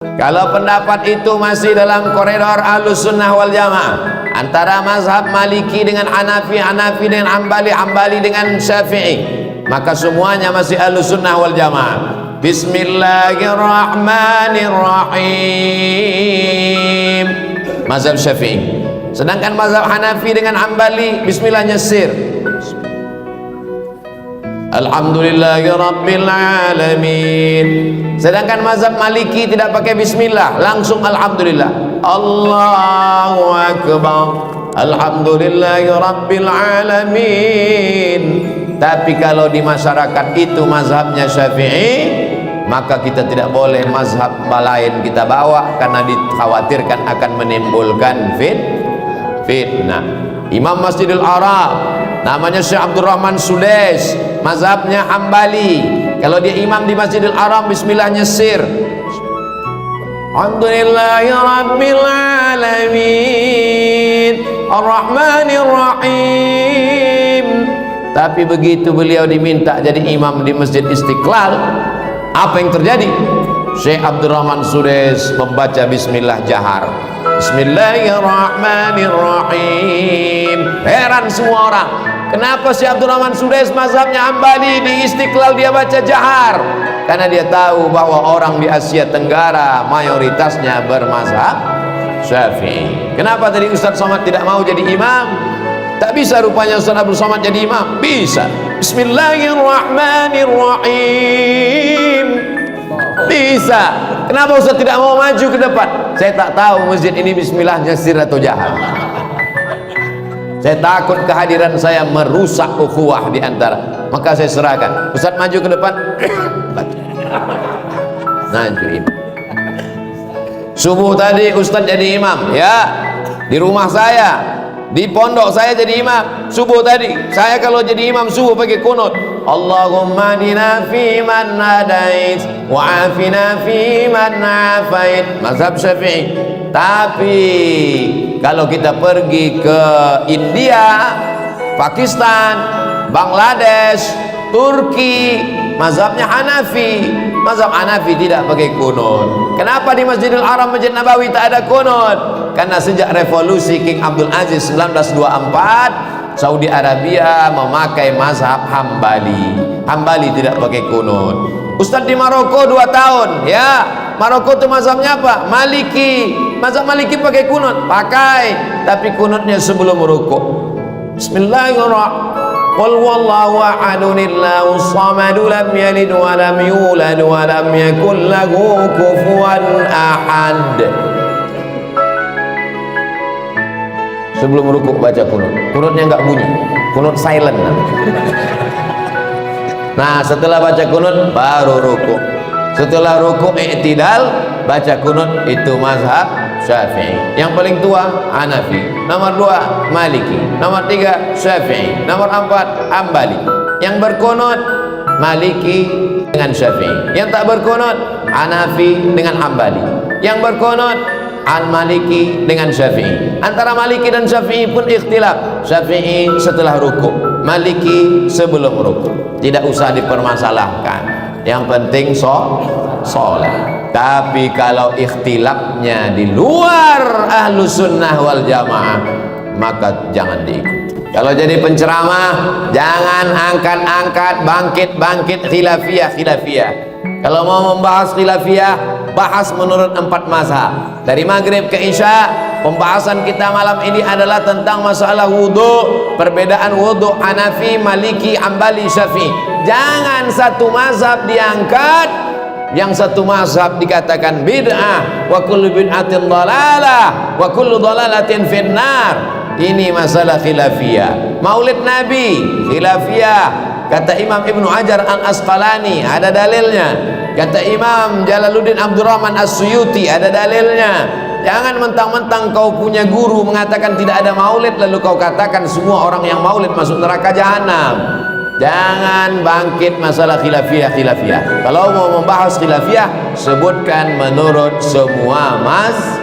Kalau pendapat itu masih dalam koridor Ahlus Sunnah wal Jamaah, antara mazhab Maliki dengan Hanafi, Hanafi dengan Hambali, Hambali dengan Syafi'i, maka semuanya masih Ahlus Sunnah wal Jamaah. Bismillahirrahmanirrahim, mazhab Syafi'i. Sedangkan mazhab Hanafi dengan Hambali, bismillah nyesir. Alhamdulillahi Rabbil Alamin. Sedangkan mazhab Maliki tidak pakai bismillah, langsung alhamdulillah. Allahu Akbar, Alhamdulillahi Rabbil Alamin. Tapi kalau di masyarakat itu mazhabnya Syafi'i, maka kita tidak boleh mazhab lain kita bawa, karena dikhawatirkan akan menimbulkan fitnah. Imam Masjidil Arab namanya Syekh Abdul Rahman Sudais, mazhabnya Hambali. Kalau dia imam di Masjidil Haram, bismillah nyesir. Alhamdulillahi Rabbil Alamin Ar-Rahmanir Rahim. Tapi begitu beliau diminta jadi imam di Masjid Istiqlal, apa yang terjadi? Syekh Abdul Rahman Sudais membaca bismillah jahar. Bismillahirrahmanirrahim. Heran semua orang, kenapa Syekh Abdul Rahman Sudais mazhabnya Hambali, di Istiqlal dia baca jahar? Karena dia tahu bahwa orang di Asia Tenggara mayoritasnya bermazhab Syafi'i. Kenapa tadi Ustaz Somad tidak mau jadi imam? Tak bisa rupanya Ustaz Abdul Somad jadi imam? Bisa. Bismillahirrahmanirrahim. Bisa. Kenapa Ustaz tidak mau maju ke depan? Saya tak tahu masjid ini bismillah nyesir atau jahat. Saya takut kehadiran saya merusak ukhuwah di antara. Maka saya serahkan. Ustaz maju ke depan. Maju imam. Subuh tadi Ustaz jadi imam, ya. Di rumah saya, di pondok saya jadi imam. Subuh tadi saya kalau jadi imam subuh pakai kunut. Allahumma adina fi man hadait wa afina fi man afait, mazhab Syafi'i. Tapi kalau kita pergi ke India, Pakistan, Bangladesh, Turki, mazhabnya Hanafi. Mazhab Hanafi tidak pakai kunut. Kenapa di Masjidil Haram, Masjid Nabawi tak ada kunut? Karena sejak revolusi King Abdul Aziz 1924, Saudi Arabia memakai mazhab Hambali. Hambali tidak pakai kunut. Ustadz di Maroko 2 tahun, ya. Maroko itu mazhabnya apa? Maliki. Mazhab Maliki pakai kunut? Pakai, tapi kunutnya sebelum rukuk. Bismillahirrahmanirrahim. Qul wallahu ahadunillahu samadu lam yalid wa lam yulad wa lam yakul lahu kufuwan ahad. Sebelum rukuk baca kunut. Kunutnya enggak bunyi, kunut silent. Nah, setelah baca kunut baru rukuk. Setelah rukuk i'tidal baca kunut, itu mazhab Syafi'i. Yang paling tua Hanafi, nomor 2 Maliki, nomor 3 Syafi'i, nomor 4 Hambali. Yang berkunut Maliki dengan Syafi'i. Yang tak berkunut Hanafi dengan Hambali. Yang berkunut Maliki dengan Syafi'i. Antara Maliki dan Syafi'i pun ikhtilaf. Syafi'i setelah rukuk, Maliki sebelum rukuk. Tidak usah dipermasalahkan. Yang penting sholat. Tapi kalau ikhtilafnya di luar Ahlus Sunnah wal Jamaah, maka jangan diikuti. Kalau jadi penceramah, jangan angkat-angkat, bangkit-bangkit khilafiyah. Kalau mau membahas khilafiyah, bahas menurut 4 mazhab. Dari maghrib ke isya, pembahasan kita malam ini adalah tentang masalah wudhu. Perbedaan wudhu Hanafi, Maliki, Hambali, Syafi'i. Jangan satu mazhab diangkat, yang satu mazhab dikatakan bid'ah, wa kullu bid'atin dhalalah, wa kullu dhalalatin finnar. Ini masalah khilafiyah. Maulid Nabi khilafiyah. Kata Imam Ibnu Hajar Al-Asqalani, ada dalilnya. Kata Imam Jalaluddin Abdurrahman As-Suyuti, ada dalilnya. Jangan mentang-mentang kau punya guru mengatakan tidak ada maulid, lalu kau katakan semua orang yang maulid masuk neraka jahanam. Jangan bangkit masalah khilafiyah. Kalau mau membahas khilafiyah, sebutkan menurut semua mazhab.